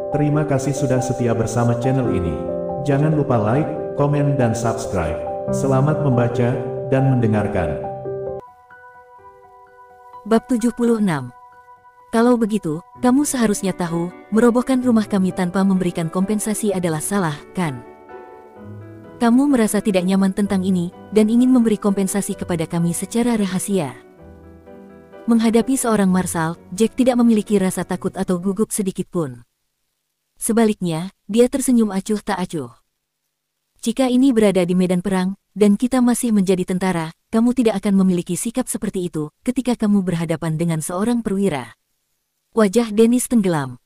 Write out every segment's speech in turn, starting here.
Terima kasih sudah setia bersama channel ini. Jangan lupa like, komen dan subscribe. Selamat membaca dan mendengarkan. Bab 76. Kalau begitu, kamu seharusnya tahu, merobohkan rumah kami tanpa memberikan kompensasi adalah salah, kan? Kamu merasa tidak nyaman tentang ini, dan ingin memberi kompensasi kepada kami secara rahasia. Menghadapi seorang marshal, Jack tidak memiliki rasa takut atau gugup sedikit pun. Sebaliknya, dia tersenyum acuh tak acuh. Jika ini berada di medan perang, dan kita masih menjadi tentara, kamu tidak akan memiliki sikap seperti itu ketika kamu berhadapan dengan seorang perwira. Wajah Dennis tenggelam.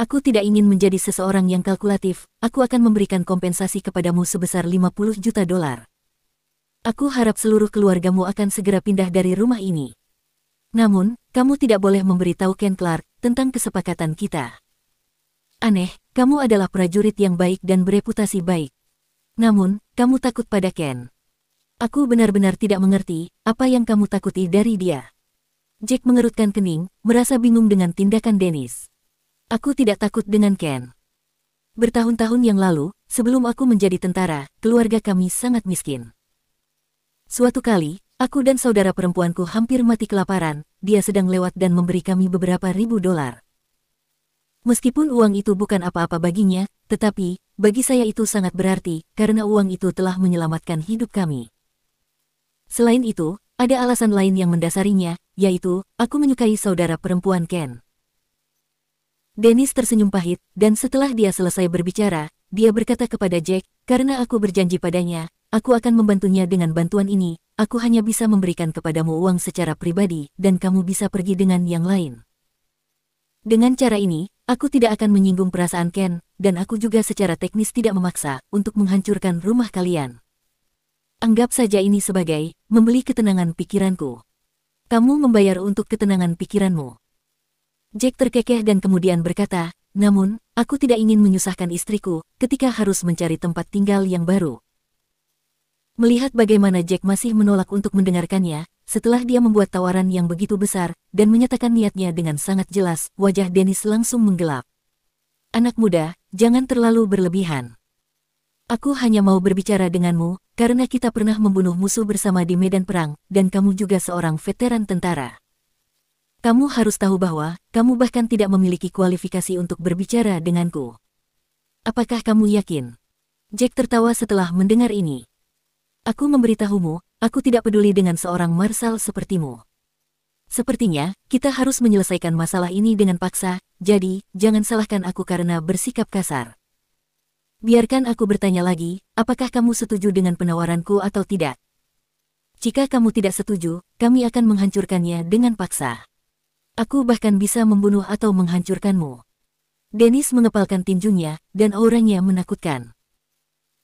Aku tidak ingin menjadi seseorang yang kalkulatif, aku akan memberikan kompensasi kepadamu sebesar 50 juta dolar. Aku harap seluruh keluargamu akan segera pindah dari rumah ini. Namun, kamu tidak boleh memberitahu Ken Clark tentang kesepakatan kita. Aneh, kamu adalah prajurit yang baik dan bereputasi baik. Namun, kamu takut pada Ken. Aku benar-benar tidak mengerti apa yang kamu takuti dari dia. Jack mengerutkan kening, merasa bingung dengan tindakan Dennis. Aku tidak takut dengan Ken. Bertahun-tahun yang lalu, sebelum aku menjadi tentara, keluarga kami sangat miskin. Suatu kali, aku dan saudara perempuanku hampir mati kelaparan, dia sedang lewat dan memberi kami beberapa ribu dolar. Meskipun uang itu bukan apa-apa baginya, tetapi, bagi saya itu sangat berarti, karena uang itu telah menyelamatkan hidup kami. Selain itu, ada alasan lain yang mendasarinya, yaitu, aku menyukai saudara perempuan Ken. Dennis tersenyum pahit, dan setelah dia selesai berbicara, dia berkata kepada Jack, karena aku berjanji padanya, aku akan membantunya dengan bantuan ini, aku hanya bisa memberikan kepadamu uang secara pribadi, dan kamu bisa pergi dengan yang lain. Dengan cara ini, aku tidak akan menyinggung perasaan Ken, dan aku juga secara teknis tidak memaksa untuk menghancurkan rumah kalian. Anggap saja ini sebagai membeli ketenangan pikiranku. Kamu membayar untuk ketenangan pikiranmu. Jack terkekeh dan kemudian berkata, namun, aku tidak ingin menyusahkan istriku ketika harus mencari tempat tinggal yang baru. Melihat bagaimana Jack masih menolak untuk mendengarkannya, setelah dia membuat tawaran yang begitu besar dan menyatakan niatnya dengan sangat jelas, wajah Dennis langsung menggelap. Anak muda, jangan terlalu berlebihan. Aku hanya mau berbicara denganmu, karena kita pernah membunuh musuh bersama di medan perang, dan kamu juga seorang veteran tentara. Kamu harus tahu bahwa, kamu bahkan tidak memiliki kualifikasi untuk berbicara denganku. Apakah kamu yakin? Jack tertawa setelah mendengar ini. Aku memberitahumu, aku tidak peduli dengan seorang marshal sepertimu. Sepertinya, kita harus menyelesaikan masalah ini dengan paksa, jadi, jangan salahkan aku karena bersikap kasar. Biarkan aku bertanya lagi, apakah kamu setuju dengan penawaranku atau tidak? Jika kamu tidak setuju, kami akan menghancurkannya dengan paksa. Aku bahkan bisa membunuh atau menghancurkanmu. Dennis mengepalkan tinjunya, dan auranya menakutkan.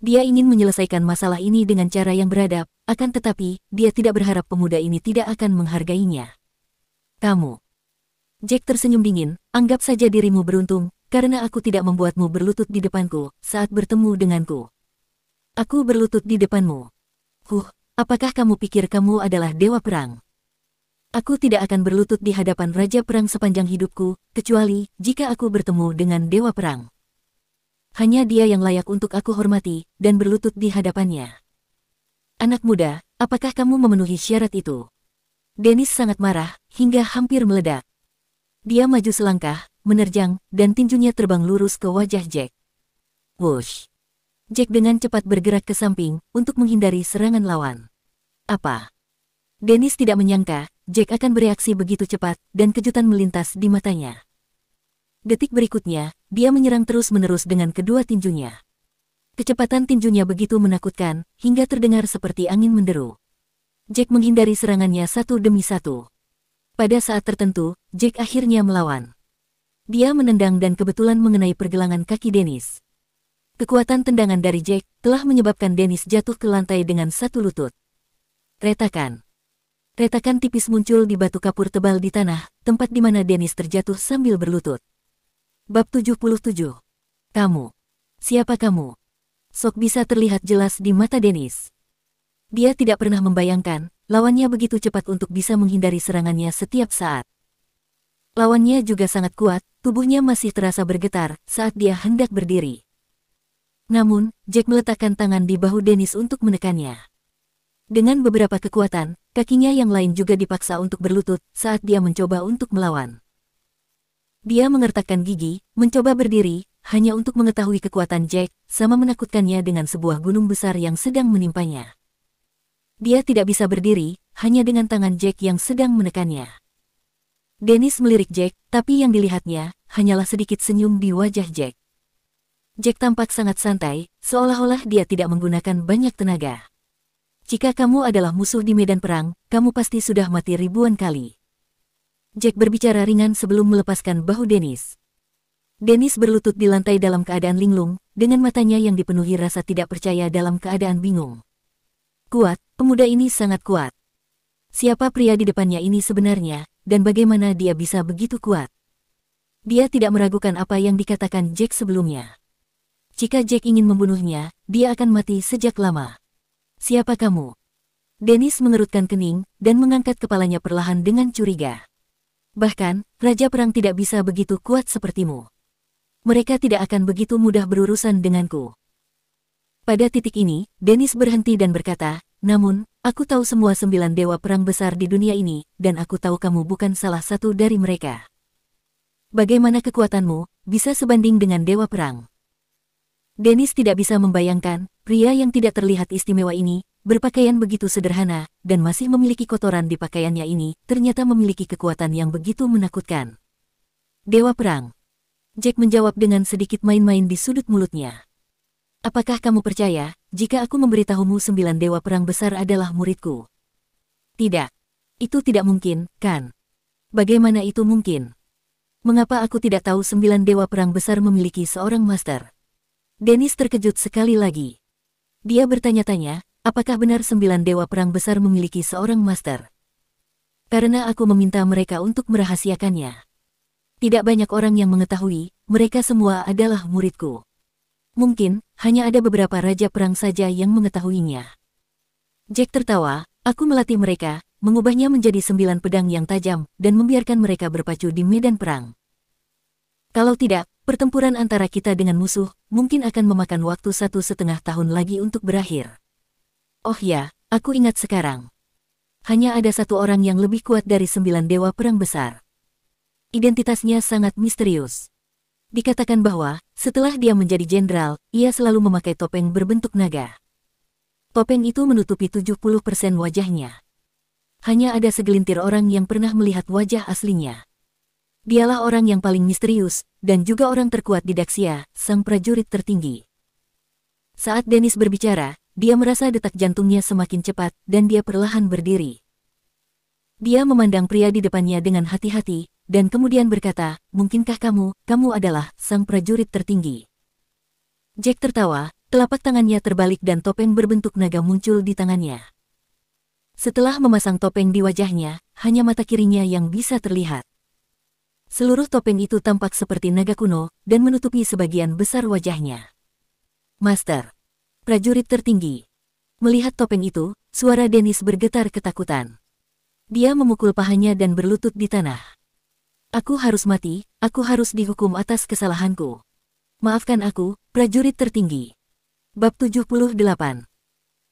Dia ingin menyelesaikan masalah ini dengan cara yang beradab, akan tetapi, dia tidak berharap pemuda ini tidak akan menghargainya. Kamu. Jack tersenyum dingin, anggap saja dirimu beruntung, karena aku tidak membuatmu berlutut di depanku saat bertemu denganku. Aku berlutut di depanmu. Apakah kamu pikir kamu adalah dewa perang? Aku tidak akan berlutut di hadapan raja perang sepanjang hidupku, kecuali jika aku bertemu dengan dewa perang. Hanya dia yang layak untuk aku hormati, dan berlutut di hadapannya. Anak muda, apakah kamu memenuhi syarat itu? Dennis sangat marah, hingga hampir meledak. Dia maju selangkah, menerjang, dan tinjunya terbang lurus ke wajah Jack. Whoosh! Jack dengan cepat bergerak ke samping, untuk menghindari serangan lawan. Apa? Dennis tidak menyangka, Jack akan bereaksi begitu cepat, dan kejutan melintas di matanya. Detik berikutnya, dia menyerang terus-menerus dengan kedua tinjunya. Kecepatan tinjunya begitu menakutkan, hingga terdengar seperti angin menderu. Jack menghindari serangannya satu demi satu. Pada saat tertentu, Jack akhirnya melawan. Dia menendang dan kebetulan mengenai pergelangan kaki Dennis. Kekuatan tendangan dari Jack telah menyebabkan Dennis jatuh ke lantai dengan satu lutut. Retakan. Retakan tipis muncul di batu kapur tebal di tanah, tempat di mana Dennis terjatuh sambil berlutut. Bab 77. Kamu. Siapa kamu? Sok bisa terlihat jelas di mata Dennis. Dia tidak pernah membayangkan, lawannya begitu cepat untuk bisa menghindari serangannya setiap saat. Lawannya juga sangat kuat, tubuhnya masih terasa bergetar saat dia hendak berdiri. Namun, Jack meletakkan tangan di bahu Dennis untuk menekannya. Dengan beberapa kekuatan, kakinya yang lain juga dipaksa untuk berlutut saat dia mencoba untuk melawan. Dia mengertakkan gigi, mencoba berdiri, hanya untuk mengetahui kekuatan Jack, sama menakutkannya dengan sebuah gunung besar yang sedang menimpanya. Dia tidak bisa berdiri, hanya dengan tangan Jack yang sedang menekannya. Dennis melirik Jack, tapi yang dilihatnya hanyalah sedikit senyum di wajah Jack. Jack tampak sangat santai, seolah-olah dia tidak menggunakan banyak tenaga. Jika kamu adalah musuh di medan perang, kamu pasti sudah mati ribuan kali. Jack berbicara ringan sebelum melepaskan bahu Dennis. Dennis berlutut di lantai dalam keadaan linglung, dengan matanya yang dipenuhi rasa tidak percaya dalam keadaan bingung. Kuat, pemuda ini sangat kuat. Siapa pria di depannya ini sebenarnya? Dan bagaimana dia bisa begitu kuat? Dia tidak meragukan apa yang dikatakan Jack sebelumnya. Jika Jack ingin membunuhnya, dia akan mati sejak lama. Siapa kamu? Dennis mengerutkan kening, dan mengangkat kepalanya perlahan dengan curiga. Bahkan, Raja Perang tidak bisa begitu kuat sepertimu. Mereka tidak akan begitu mudah berurusan denganku. Pada titik ini, Dennis berhenti dan berkata, namun, aku tahu semua 9 dewa perang besar di dunia ini, dan aku tahu kamu bukan salah satu dari mereka. Bagaimana kekuatanmu bisa sebanding dengan dewa perang? Dennis tidak bisa membayangkan, pria yang tidak terlihat istimewa ini, berpakaian begitu sederhana, dan masih memiliki kotoran di pakaiannya ini, ternyata memiliki kekuatan yang begitu menakutkan. Dewa perang. Jack menjawab dengan sedikit main-main di sudut mulutnya. Apakah kamu percaya, jika aku memberitahumu 9 dewa perang besar adalah muridku? Tidak. Itu tidak mungkin, kan? Bagaimana itu mungkin? Mengapa aku tidak tahu 9 dewa perang besar memiliki seorang master? Dennis terkejut sekali lagi. Dia bertanya-tanya, apakah benar 9 dewa perang besar memiliki seorang master? Karena aku meminta mereka untuk merahasiakannya. Tidak banyak orang yang mengetahui, mereka semua adalah muridku. Mungkin, hanya ada beberapa raja perang saja yang mengetahuinya. Jack tertawa, aku melatih mereka, mengubahnya menjadi 9 pedang yang tajam, dan membiarkan mereka berpacu di medan perang. Kalau tidak, pertempuran antara kita dengan musuh, mungkin akan memakan waktu 1,5 tahun lagi untuk berakhir. Oh ya, aku ingat sekarang. Hanya ada satu orang yang lebih kuat dari 9 dewa perang besar. Identitasnya sangat misterius. Dikatakan bahwa, setelah dia menjadi jenderal, ia selalu memakai topeng berbentuk naga. Topeng itu menutupi 70% wajahnya. Hanya ada segelintir orang yang pernah melihat wajah aslinya. Dialah orang yang paling misterius, dan juga orang terkuat di Daxia, sang prajurit tertinggi. Saat Dennis berbicara, dia merasa detak jantungnya semakin cepat, dan dia perlahan berdiri. Dia memandang pria di depannya dengan hati-hati, dan kemudian berkata, mungkinkah kamu adalah sang prajurit tertinggi? Jack tertawa, telapak tangannya terbalik dan topeng berbentuk naga muncul di tangannya. Setelah memasang topeng di wajahnya, hanya mata kirinya yang bisa terlihat. Seluruh topeng itu tampak seperti naga kuno, dan menutupi sebagian besar wajahnya. Master. Prajurit tertinggi. Melihat topeng itu, suara Dennis bergetar ketakutan. Dia memukul pahanya dan berlutut di tanah. Aku harus mati, aku harus dihukum atas kesalahanku. Maafkan aku, prajurit tertinggi. Bab 78.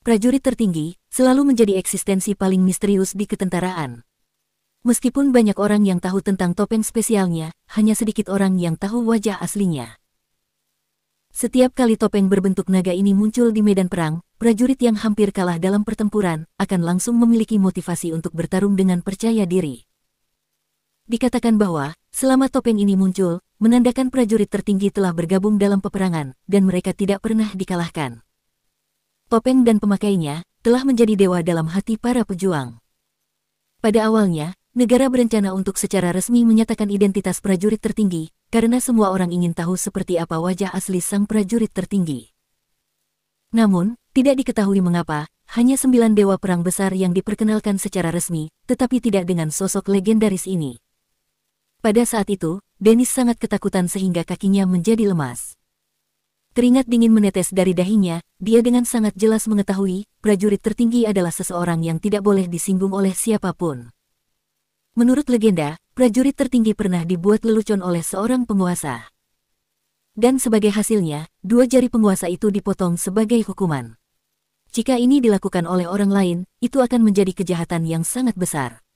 Prajurit tertinggi selalu menjadi eksistensi paling misterius di ketentaraan. Meskipun banyak orang yang tahu tentang topeng spesialnya, hanya sedikit orang yang tahu wajah aslinya. Setiap kali topeng berbentuk naga ini muncul di medan perang, prajurit yang hampir kalah dalam pertempuran akan langsung memiliki motivasi untuk bertarung dengan percaya diri. Dikatakan bahwa, selama topeng ini muncul, menandakan prajurit tertinggi telah bergabung dalam peperangan, dan mereka tidak pernah dikalahkan. Topeng dan pemakainya telah menjadi dewa dalam hati para pejuang. Pada awalnya, negara berencana untuk secara resmi menyatakan identitas prajurit tertinggi, karena semua orang ingin tahu seperti apa wajah asli sang prajurit tertinggi. Namun, tidak diketahui mengapa, hanya 9 dewa perang besar yang diperkenalkan secara resmi, tetapi tidak dengan sosok legendaris ini. Pada saat itu, Dennis sangat ketakutan sehingga kakinya menjadi lemas. Keringat dingin menetes dari dahinya, dia dengan sangat jelas mengetahui, prajurit tertinggi adalah seseorang yang tidak boleh disinggung oleh siapapun. Menurut legenda, prajurit tertinggi pernah dibuat lelucon oleh seorang penguasa. Dan sebagai hasilnya, 2 jari penguasa itu dipotong sebagai hukuman. Jika ini dilakukan oleh orang lain, itu akan menjadi kejahatan yang sangat besar.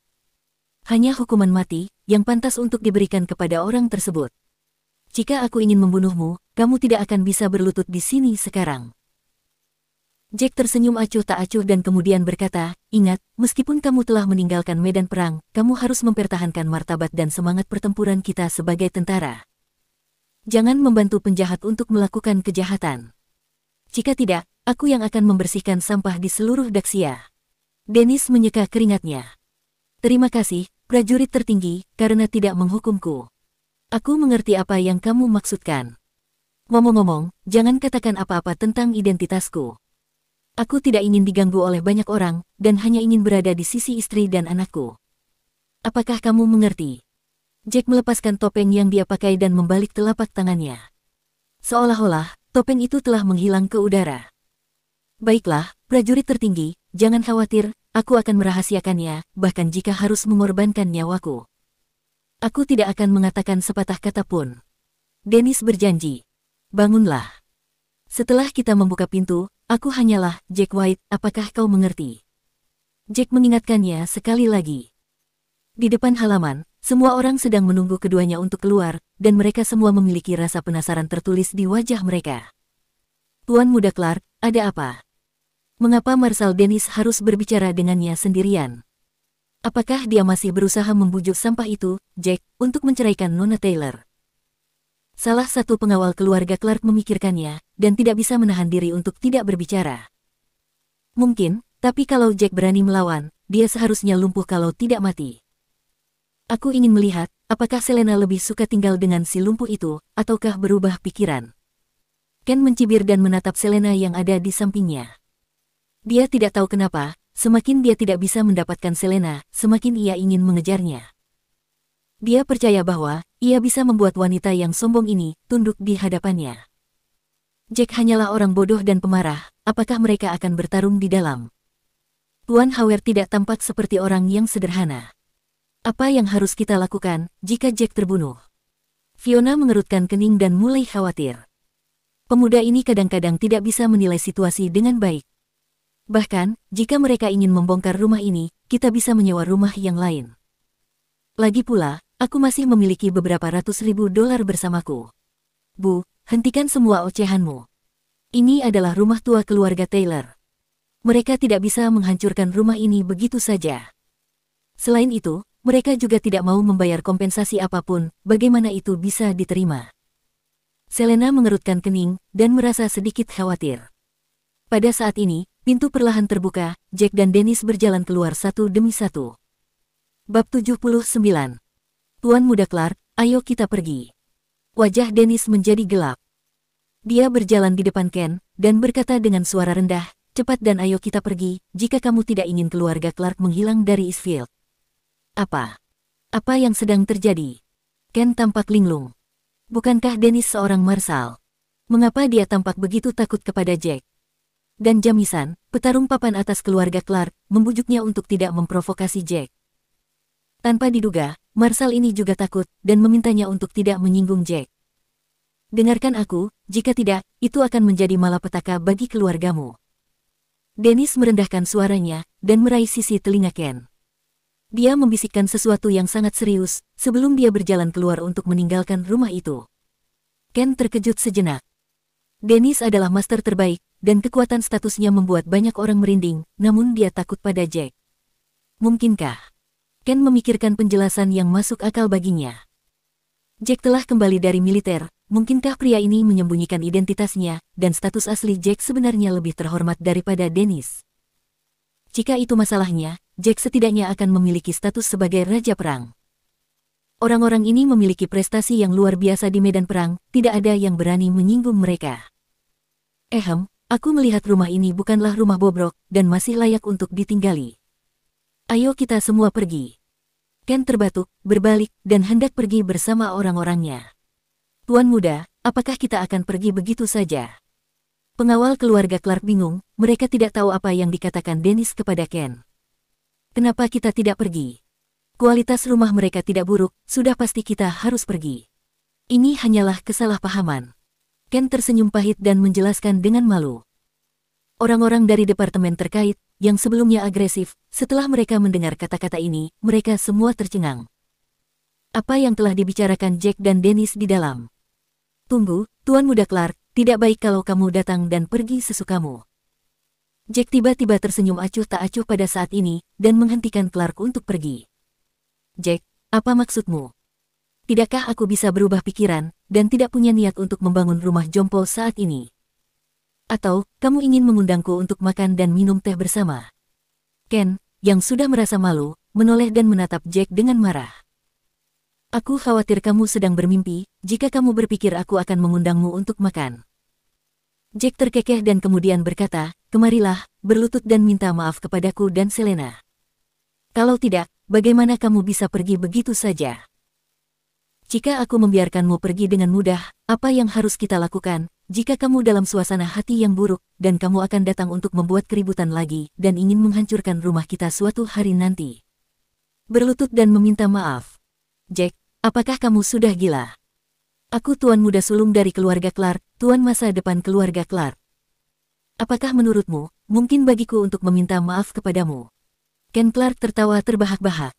Hanya hukuman mati yang pantas untuk diberikan kepada orang tersebut. Jika aku ingin membunuhmu, kamu tidak akan bisa berlutut di sini sekarang. Jack tersenyum acuh tak acuh dan kemudian berkata, ingat, meskipun kamu telah meninggalkan medan perang, kamu harus mempertahankan martabat dan semangat pertempuran kita sebagai tentara. Jangan membantu penjahat untuk melakukan kejahatan. Jika tidak, aku yang akan membersihkan sampah di seluruh Daxia. Dennis menyeka keringatnya. Terima kasih, prajurit tertinggi, karena tidak menghukumku. Aku mengerti apa yang kamu maksudkan. Ngomong-ngomong, jangan katakan apa-apa tentang identitasku. Aku tidak ingin diganggu oleh banyak orang, dan hanya ingin berada di sisi istri dan anakku. Apakah kamu mengerti? Jack melepaskan topeng yang dia pakai dan membalik telapak tangannya. Seolah-olah, topeng itu telah menghilang ke udara. Baiklah, prajurit tertinggi, jangan khawatir, aku akan merahasiakannya, bahkan jika harus mengorbankan nyawaku. Aku tidak akan mengatakan sepatah kata pun. Dennis berjanji. Bangunlah. Setelah kita membuka pintu, aku hanyalah Jack White, apakah kau mengerti? Jack mengingatkannya sekali lagi. Di depan halaman, semua orang sedang menunggu keduanya untuk keluar, dan mereka semua memiliki rasa penasaran tertulis di wajah mereka. Tuan Muda Clark, ada apa? Mengapa Marshal Dennis harus berbicara dengannya sendirian? Apakah dia masih berusaha membujuk sampah itu, Jack, untuk menceraikan Nona Taylor? Salah satu pengawal keluarga Clark memikirkannya, dan tidak bisa menahan diri untuk tidak berbicara. Mungkin, tapi kalau Jack berani melawan, dia seharusnya lumpuh kalau tidak mati. Aku ingin melihat, apakah Selena lebih suka tinggal dengan si lumpuh itu, ataukah berubah pikiran. Ken mencibir dan menatap Selena yang ada di sampingnya. Dia tidak tahu kenapa, semakin dia tidak bisa mendapatkan Selena, semakin ia ingin mengejarnya. Dia percaya bahwa, ia bisa membuat wanita yang sombong ini, tunduk di hadapannya. Jack hanyalah orang bodoh dan pemarah, apakah mereka akan bertarung di dalam? Tuan Howard tidak tampak seperti orang yang sederhana. Apa yang harus kita lakukan jika Jack terbunuh? Fiona mengerutkan kening dan mulai khawatir. Pemuda ini kadang-kadang tidak bisa menilai situasi dengan baik. Bahkan, jika mereka ingin membongkar rumah ini, kita bisa menyewa rumah yang lain. Lagi pula, aku masih memiliki beberapa ratus ribu dolar bersamaku. Bu, hentikan semua ocehanmu. Ini adalah rumah tua keluarga Taylor. Mereka tidak bisa menghancurkan rumah ini begitu saja. Selain itu, mereka juga tidak mau membayar kompensasi apapun, bagaimana itu bisa diterima? Selena mengerutkan kening, dan merasa sedikit khawatir. Pada saat ini, pintu perlahan terbuka, Jack dan Dennis berjalan keluar satu demi satu. Bab 79. Tuan Muda Clark, ayo kita pergi. Wajah Dennis menjadi gelap. Dia berjalan di depan Ken, dan berkata dengan suara rendah, cepat dan ayo kita pergi, jika kamu tidak ingin keluarga Clark menghilang dari Eastfield. Apa? Apa yang sedang terjadi? Ken tampak linglung. Bukankah Dennis seorang marshal? Mengapa dia tampak begitu takut kepada Jack? Dan Jamison, petarung papan atas keluarga Clark, membujuknya untuk tidak memprovokasi Jack. Tanpa diduga, marshal ini juga takut, dan memintanya untuk tidak menyinggung Jack. Dengarkan aku, jika tidak, itu akan menjadi malapetaka bagi keluargamu. Dennis merendahkan suaranya, dan meraih sisi telinga Ken. Dia membisikkan sesuatu yang sangat serius, sebelum dia berjalan keluar untuk meninggalkan rumah itu. Ken terkejut sejenak. Dennis adalah master terbaik, dan kekuatan statusnya membuat banyak orang merinding, namun dia takut pada Jack. Mungkinkah? Ken memikirkan penjelasan yang masuk akal baginya. Jack telah kembali dari militer, mungkinkah pria ini menyembunyikan identitasnya, dan status asli Jack sebenarnya lebih terhormat daripada Dennis? Jika itu masalahnya, Jack setidaknya akan memiliki status sebagai Raja Perang. Orang-orang ini memiliki prestasi yang luar biasa di medan perang, tidak ada yang berani menyinggung mereka. Aku melihat rumah ini bukanlah rumah bobrok, dan masih layak untuk ditinggali. Ayo kita semua pergi. Ken terbatuk, berbalik, dan hendak pergi bersama orang-orangnya. Tuan Muda, apakah kita akan pergi begitu saja? Pengawal keluarga Clark bingung, mereka tidak tahu apa yang dikatakan Dennis kepada Ken. Kenapa kita tidak pergi? Kualitas rumah mereka tidak buruk, sudah pasti kita harus pergi. Ini hanyalah kesalahpahaman. Ken tersenyum pahit dan menjelaskan dengan malu. Orang-orang dari departemen terkait, yang sebelumnya agresif, setelah mereka mendengar kata-kata ini, mereka semua tercengang. Apa yang telah dibicarakan Jack dan Dennis di dalam? Tunggu, Tuan Muda Clark, tidak baik kalau kamu datang dan pergi sesukamu. Jack tiba-tiba tersenyum acuh tak acuh pada saat ini, dan menghentikan Clark untuk pergi. Jack, apa maksudmu? Tidakkah aku bisa berubah pikiran, dan tidak punya niat untuk membangun rumah jompo saat ini? Atau, kamu ingin mengundangku untuk makan dan minum teh bersama? Ken, yang sudah merasa malu, menoleh dan menatap Jack dengan marah. Aku khawatir kamu sedang bermimpi, jika kamu berpikir aku akan mengundangmu untuk makan. Jack terkekeh dan kemudian berkata, kemarilah, berlutut dan minta maaf kepadaku dan Selena. Kalau tidak, bagaimana kamu bisa pergi begitu saja? Jika aku membiarkanmu pergi dengan mudah, apa yang harus kita lakukan? Jika kamu dalam suasana hati yang buruk, dan kamu akan datang untuk membuat keributan lagi, dan ingin menghancurkan rumah kita suatu hari nanti. Berlutut dan meminta maaf. Jack, apakah kamu sudah gila? Aku tuan muda sulung dari keluarga Clark, tuan masa depan keluarga Clark. Apakah menurutmu, mungkin bagiku untuk meminta maaf kepadamu? Ken Clark tertawa terbahak-bahak.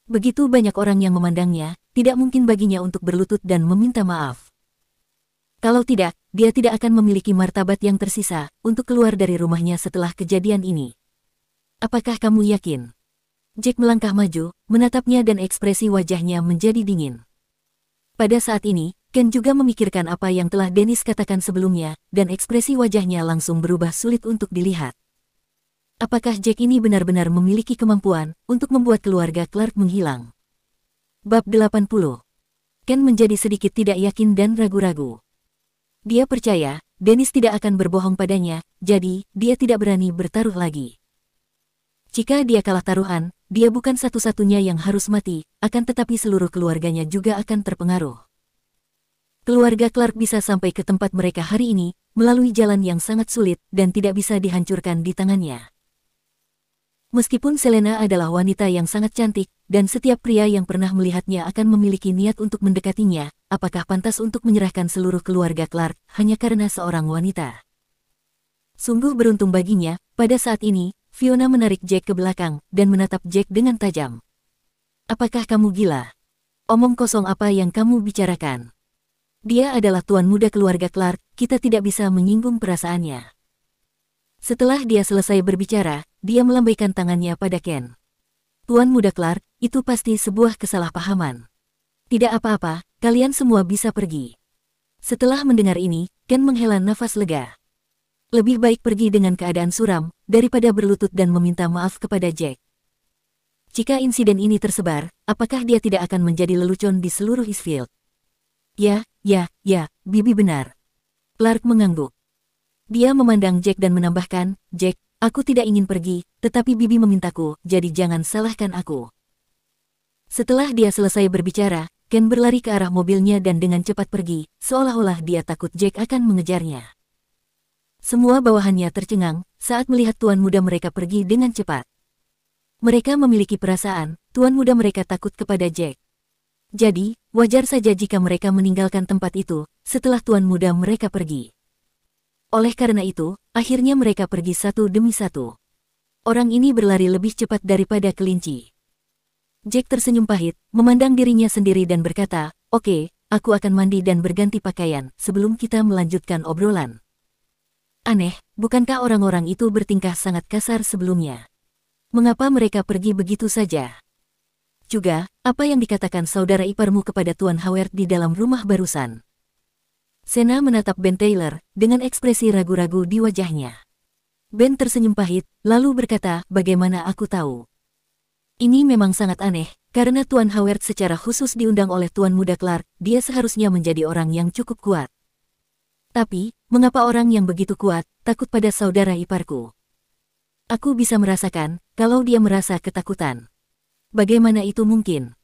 Begitu banyak orang yang memandangnya, tidak mungkin baginya untuk berlutut dan meminta maaf. Kalau tidak, dia tidak akan memiliki martabat yang tersisa untuk keluar dari rumahnya setelah kejadian ini. Apakah kamu yakin? Jack melangkah maju, menatapnya dan ekspresi wajahnya menjadi dingin. Pada saat ini, Ken juga memikirkan apa yang telah Dennis katakan sebelumnya, dan ekspresi wajahnya langsung berubah sulit untuk dilihat. Apakah Jack ini benar-benar memiliki kemampuan untuk membuat keluarga Clark menghilang? Bab 80. Ken menjadi sedikit tidak yakin dan ragu-ragu. Dia percaya, Dennis tidak akan berbohong padanya, jadi dia tidak berani bertaruh lagi. Jika dia kalah taruhan, dia bukan satu-satunya yang harus mati, akan tetapi seluruh keluarganya juga akan terpengaruh. Keluarga Clark bisa sampai ke tempat mereka hari ini, melalui jalan yang sangat sulit dan tidak bisa dihancurkan di tangannya. Meskipun Selena adalah wanita yang sangat cantik, dan setiap pria yang pernah melihatnya akan memiliki niat untuk mendekatinya, apakah pantas untuk menyerahkan seluruh keluarga Clark hanya karena seorang wanita? Sungguh beruntung baginya, pada saat ini, Fiona menarik Jack ke belakang dan menatap Jack dengan tajam. Apakah kamu gila? Omong kosong apa yang kamu bicarakan? Dia adalah tuan muda keluarga Clark, kita tidak bisa menyinggung perasaannya. Setelah dia selesai berbicara, dia melambaikan tangannya pada Ken. Tuan muda Clark, itu pasti sebuah kesalahpahaman. Tidak apa-apa, kalian semua bisa pergi. Setelah mendengar ini, Ken menghela nafas lega. Lebih baik pergi dengan keadaan suram, daripada berlutut dan meminta maaf kepada Jack. Jika insiden ini tersebar, apakah dia tidak akan menjadi lelucon di seluruh Eastfield? Ya, Bibi benar. Clark mengangguk. Dia memandang Jack dan menambahkan, Jack, aku tidak ingin pergi, tetapi Bibi memintaku, jadi jangan salahkan aku. Setelah dia selesai berbicara, Ken berlari ke arah mobilnya dan dengan cepat pergi, seolah-olah dia takut Jack akan mengejarnya. Semua bawahannya tercengang saat melihat tuan muda mereka pergi dengan cepat. Mereka memiliki perasaan, tuan muda mereka takut kepada Jack. Jadi, wajar saja jika mereka meninggalkan tempat itu, setelah tuan muda mereka pergi. Oleh karena itu, akhirnya mereka pergi satu demi satu. Orang ini berlari lebih cepat daripada kelinci. Jack tersenyum pahit, memandang dirinya sendiri dan berkata, oke, aku akan mandi dan berganti pakaian sebelum kita melanjutkan obrolan. Aneh, bukankah orang-orang itu bertingkah sangat kasar sebelumnya? Mengapa mereka pergi begitu saja? Juga, apa yang dikatakan saudara iparmu kepada Tuan Howard di dalam rumah barusan? Sena menatap Ben Taylor, dengan ekspresi ragu-ragu di wajahnya. Ben tersenyum pahit, lalu berkata, bagaimana aku tahu? Ini memang sangat aneh, karena Tuan Howard secara khusus diundang oleh Tuan Muda Clark, dia seharusnya menjadi orang yang cukup kuat. Tapi, mengapa orang yang begitu kuat, takut pada saudara iparku? Aku bisa merasakan, kalau dia merasa ketakutan. Bagaimana itu mungkin?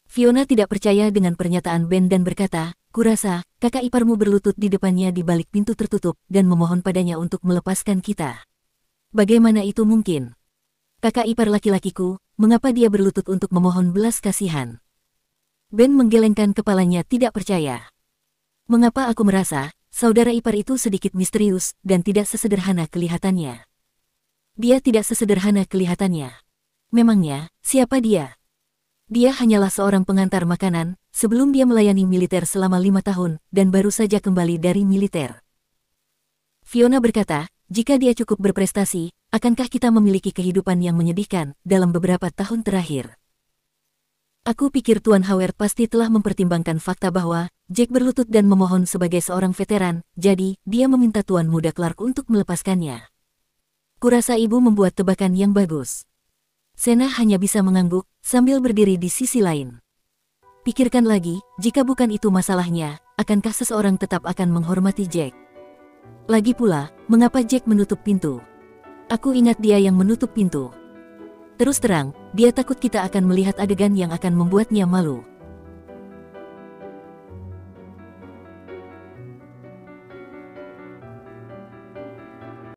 Fiona tidak percaya dengan pernyataan Ben dan berkata, kurasa, kakak iparmu berlutut di depannya di balik pintu tertutup dan memohon padanya untuk melepaskan kita. Bagaimana itu mungkin? Kakak ipar laki-lakiku, mengapa dia berlutut untuk memohon belas kasihan? Ben menggelengkan kepalanya tidak percaya. Mengapa aku merasa, saudara ipar itu sedikit misterius dan tidak sesederhana kelihatannya? Dia tidak sesederhana kelihatannya. Memangnya, siapa dia? Dia hanyalah seorang pengantar makanan, sebelum dia melayani militer selama 5 tahun, dan baru saja kembali dari militer. Fiona berkata, jika dia cukup berprestasi, akankah kita memiliki kehidupan yang menyedihkan dalam beberapa tahun terakhir? Aku pikir Tuan Howard pasti telah mempertimbangkan fakta bahwa Jack berlutut dan memohon sebagai seorang veteran, jadi dia meminta Tuan Muda Clark untuk melepaskannya. Kurasa ibu membuat tebakan yang bagus. Sena hanya bisa mengangguk, sambil berdiri di sisi lain. Pikirkan lagi, jika bukan itu masalahnya, akankah seseorang tetap akan menghormati Jack? Lagi pula, mengapa Jack menutup pintu? Aku ingat dia yang menutup pintu. Terus terang, dia takut kita akan melihat adegan yang akan membuatnya malu.